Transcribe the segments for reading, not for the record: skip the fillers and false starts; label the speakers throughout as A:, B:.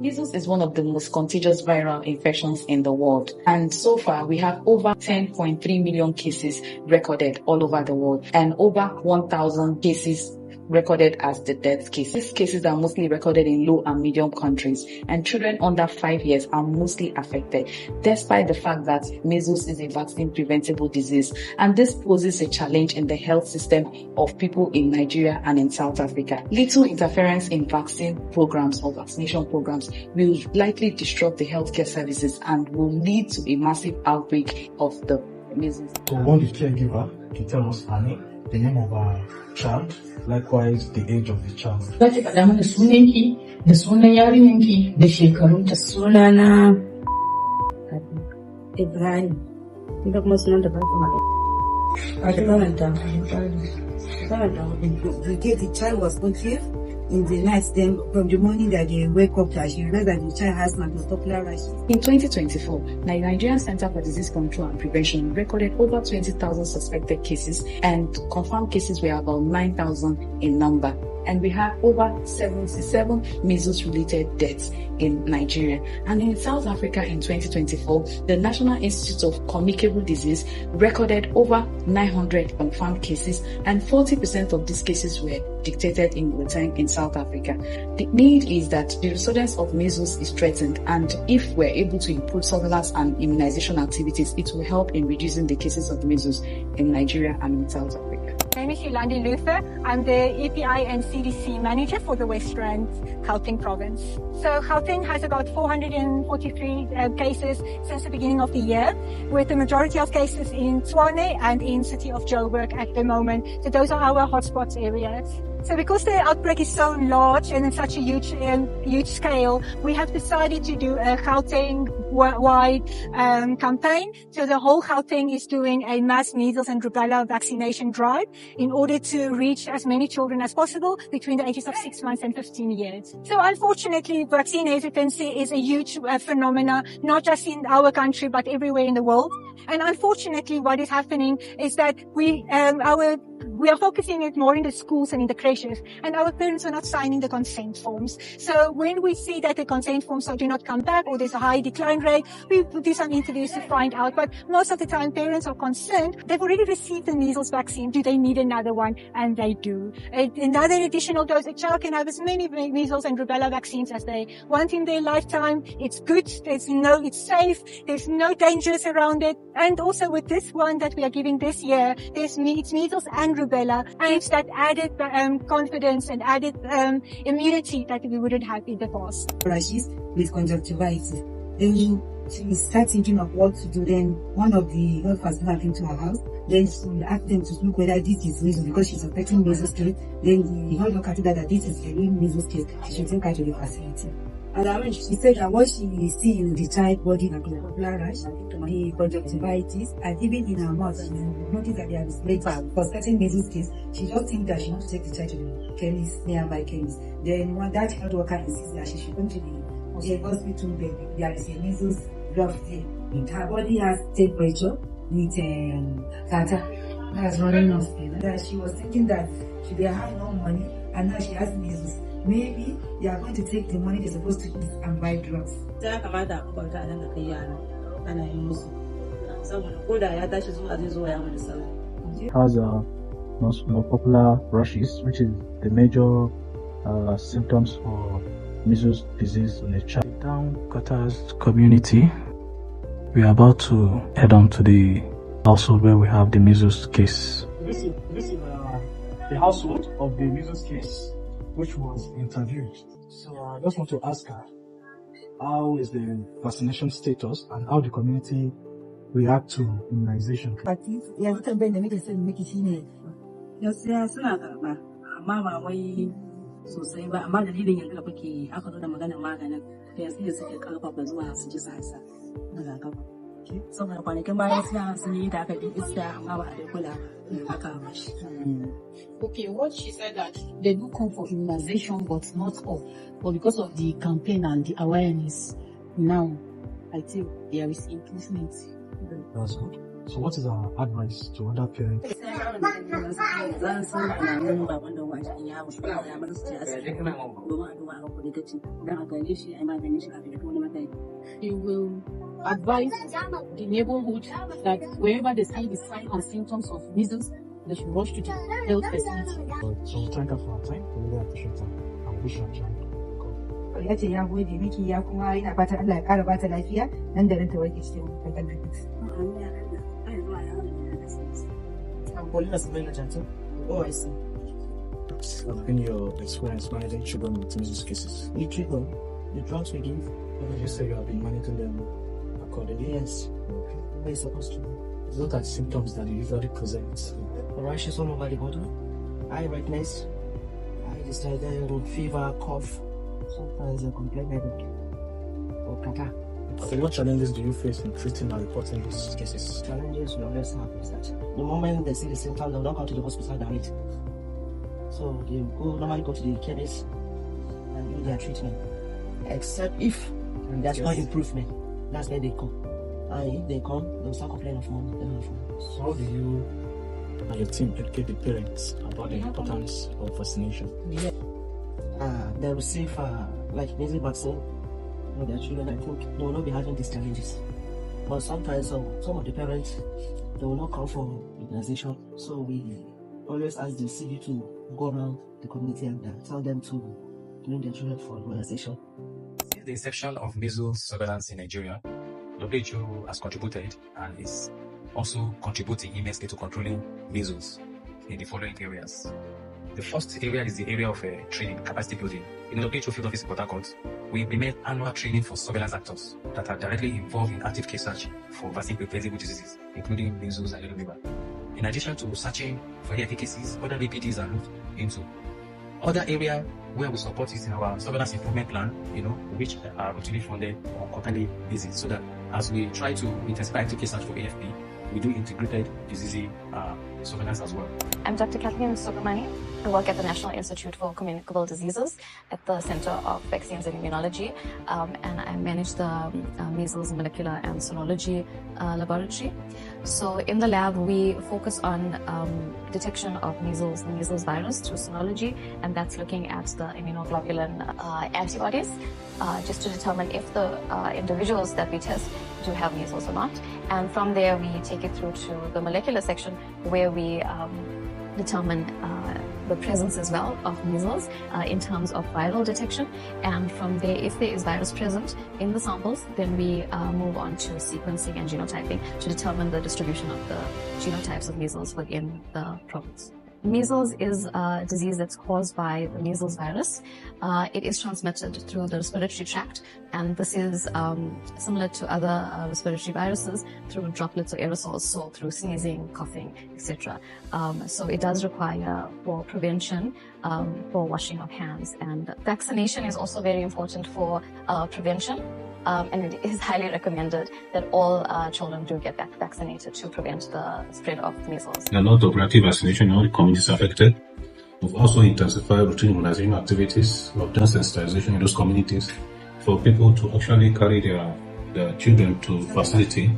A: Measles is one of the most contagious viral infections in the world, and so far we have over 10.3 million cases recorded all over the world and over 1,000 cases recorded as the death cases. These cases are mostly recorded in low and medium countries, and children under 5 years are mostly affected, despite the fact that measles is a vaccine preventable disease, and this poses a challenge in the health system of people in Nigeria and in South Africa. Little interference in vaccine programs or vaccination programs will likely disrupt the healthcare services and will lead to a massive outbreak of the measles.
B: So, one the caregiver to tell us her name, the name of our child, likewise the age of the child.
C: Zaki faɗa mana sunanki da sunan yarinyanki da shekarunta. Sunana Ibrahim. Da kuma sunan da Fatima.
D: The child was conceived in the night. Then from the morning that they wake up, that she realized that the child has Measles rashes.
A: In 2024, the Nigerian Center for Disease Control and Prevention recorded over 20,000 suspected cases, and confirmed cases were about 9,000 in number. And we have over 77 measles-related deaths in Nigeria. And in South Africa in 2024, the National Institute of Communicable Disease recorded over 900 confirmed cases, and 40% of these cases were detected in real time in South Africa. The need is that the resurgence of measles is threatened, and if we're able to improve surveillance and immunization activities, it will help in reducing the cases of measles in Nigeria and in South Africa.
E: My name is Yolandi Luther. I'm the EPI and CDC manager for the West Rand, Gauteng province. So Gauteng has about 443 cases since the beginning of the year, with the majority of cases in Tshwane and in city of Joburg at the moment. So those are our hotspots areas. So because the outbreak is so large and in such a huge scale, we have decided to do a Gauteng-wide campaign. So the whole Gauteng is doing a mass measles and rubella vaccination drive in order to reach as many children as possible between the ages of 6 months and 15 years. So unfortunately, vaccine hesitancy is a huge phenomenon, not just in our country, but everywhere in the world. And unfortunately, what is happening is that we are focusing it more in the schools and in the creches, and our parents are not signing the consent forms. So when we see that the consent forms do not come back, or there's a high decline rate, we do some interviews to find out. But most of the time, parents are concerned. They've already received the measles vaccine. Do they need another one? And they do. Another additional dose. A child can have as many measles and rubella vaccines as they want in their lifetime. It's good. It's safe. There's no dangers around it. And also with this one that we are giving this year, it's measles and rubella, and it's that added confidence and added immunity that we wouldn't have in the past.
D: Rashes with conjunctivitis. Then she starts thinking of what to do. Then one of the health facilities came to her house. Then she asked them to look whether this is measles, because she's suspecting measles case. Then the health worker told her that this is a real measles case. She should take her to the facility. And when she said that what she see in the child body, like a popular rash, the conjunctivitis, and even in her mouth, she noticed that there is later for certain measles case. She just think that she wants to take the child to the chemist, nearby chemist. Then when that health worker insists that she should come to the hospital bed, there is a measles drug there. Her body has temperature with catarrh. That's running off. That she was thinking that she have no money, and now she has measles. Maybe they are going to take the money they're supposed to use and buy drugs.
B: Has popular rashes, which is the major symptoms for measles disease in a child. Down Qatar's community, we are about to head on to the household where we have the measles case. This is the household of the measles case, which was interviewed. So I just want to ask her, how is the vaccination status and how the community react to immunization?
F: sosai ba, amma dalilin yanzu da kuke aka zo da maganar maganin da yanzu da suke karfafa zuwa su ji sasa rigakafi. Saboda kwanakin bayan suna sun yi da aka bi iska amma ba a da kula aka mashi.
C: Okay, what she said that they do come for immunization, but not all. But because of the campaign and the awareness, now I think there is improvement.
B: That's good. So what is our advice to other parents?
F: yawo shi ba ya bar su ce asibiti domin a duba a kuɗi gaci don a gane shi a yi maganin shi kafin ya wani matsayi.
C: You will advise the neighborhood that wherever they see the signs and symptoms of measles, they should rush to the health facility.
B: So thank you for your time. We really appreciate it. And wish you a job.
D: Ya ce ya gode miki ya kuma yana fatan Allah ya ƙara bata lafiya nan da nan ta warke cikin kankan
G: Oh, I see.
B: What's been your experience managing children with measles cases?
G: You treat them. The drugs we give.
B: Did you say you have been managing them accordingly?
G: Yes.
B: Okay.
G: Where you supposed to.
B: What are the symptoms that you usually present?
G: Rashes all over the body, eye redness, eye distress, fever, cough, sometimes a complete headache or catarrh.
B: So what challenges do you face in treating and reporting these cases?
G: Challenges we always have is that the moment they see the symptoms, they will not come to the hospital directly. So they normally go to the chemist and do their treatment. Except if there's no improvement, that's when they come. And if they come, they'll start complaining of money.
B: So how do you and your team educate the parents about the importance of vaccination?
G: Yeah. They receive like measles vaccine for their children. I think they will not be having these challenges. But sometimes some of the parents, they will not come for immunization. So we always ask the CB to go around the community and tell them to bring their children for immunization.
H: Since the inception of measles surveillance in Nigeria, WHO has contributed and is also contributing immensely to controlling measles in the following areas. The first area is the area of training, capacity building. In the WHO field office in Port Harcourt, we implement annual training for surveillance actors that are directly involved in active case search for vaccine-preventable diseases, including measles and yellow fever. In addition to searching for any cases, other BPDs are looked into. Other area where we support is in our surveillance improvement plan, which are routinely funded on quarterly basis, so that as we try to intensify active case search for AFP, we do integrated disease surveillance as well.
I: I'm Dr. Kathleen Subramani. I work at the National Institute for Communicable Diseases at the Center of Vaccines and Immunology, and I manage the Measles Molecular and Serology Laboratory. So in the lab, we focus on detection of measles, the measles virus through serology, and that's looking at the immunoglobulin antibodies, just to determine if the individuals that we test do have measles or not. And from there, we take it through to the molecular section where we determine the presence as well of measles in terms of viral detection. And from there, if there is virus present in the samples, then we move on to sequencing and genotyping to determine the distribution of the genotypes of measles within the province. Measles is a disease that's caused by the measles virus. It is transmitted through the respiratory tract, and this is similar to other respiratory viruses through droplets or aerosols, so through sneezing, coughing, etc. So it does require for prevention, for washing of hands, and vaccination is also very important for prevention. And it is highly recommended that all children do get vaccinated to prevent the spread of measles.
J: There are a lot of reactive vaccination in all the communities affected. We've also intensified routine immunization activities. We've done sensitization in those communities for people to actually carry their children to facility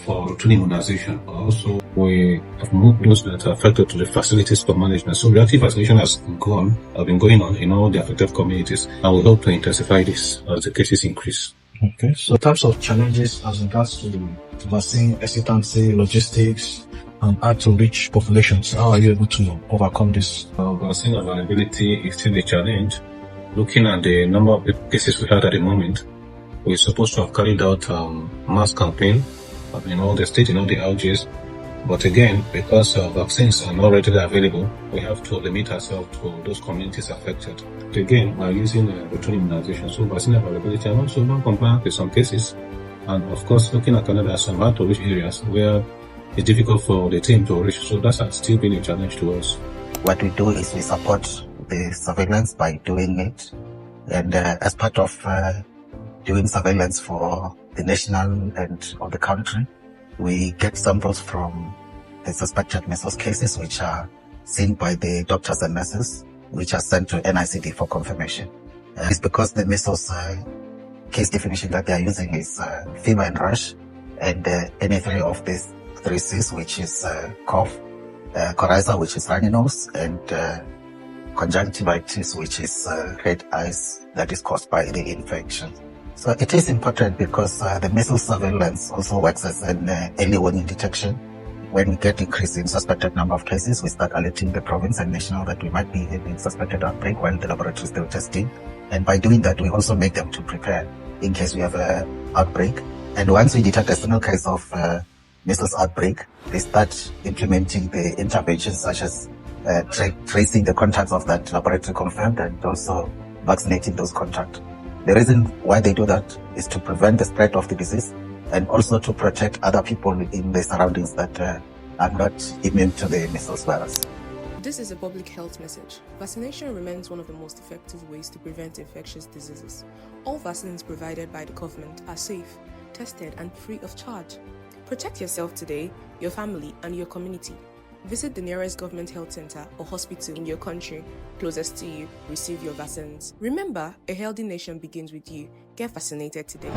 J: for routine immunization. Also, we have moved those that are affected to the facilities for management. So reactive vaccination has been going on in all the affected communities, and we hope to intensify this as the cases increase.
B: Okay, so types of challenges as regards to vaccine hesitancy, logistics, and hard to reach populations. How are you able to overcome this?
J: Vaccine availability is still a challenge. Looking at the number of cases we had at the moment, we're supposed to have carried out mass campaign in all the states, in all the LGs. But again, because vaccines are not readily available, we have to limit ourselves to those communities affected. Again, we're using routine immunization, so vaccine availability and also non-compliance in some cases. And of course, looking at Canada, some hard to reach areas where it's difficult for the team to reach. So that's still been a challenge to us.
K: What we do is we support the surveillance by doing it. And as part of doing surveillance for the national and of the country, we get samples from the suspected measles cases, which are seen by the doctors and nurses, which are sent to NICD for confirmation. It's because the measles case definition that they are using is fever and rash, and any three of these three C's, which is cough, coryza, which is runny nose, and conjunctivitis, which is red eyes that is caused by the infection. So it is important because the measles surveillance also works as an early warning detection. When we get increasing suspected number of cases, we start alerting the province and national that we might be having suspected outbreak while the laboratory is still testing. And by doing that, we also make them to prepare in case we have an outbreak. And once we detect a single case of measles outbreak, they start implementing the interventions such as tracing the contacts of that laboratory confirmed and also vaccinating those contacts. The reason why they do that is to prevent the spread of the disease and also to protect other people in the surroundings that are not immune to the measles virus.
L: This is a public health message. Vaccination remains one of the most effective ways to prevent infectious diseases. All vaccines provided by the government are safe, tested, and free of charge. Protect yourself today, your family, and your community. Visit the nearest government health center or hospital in your country closest to you. Receive your vaccines. Remember, a healthy nation begins with you. Get vaccinated today.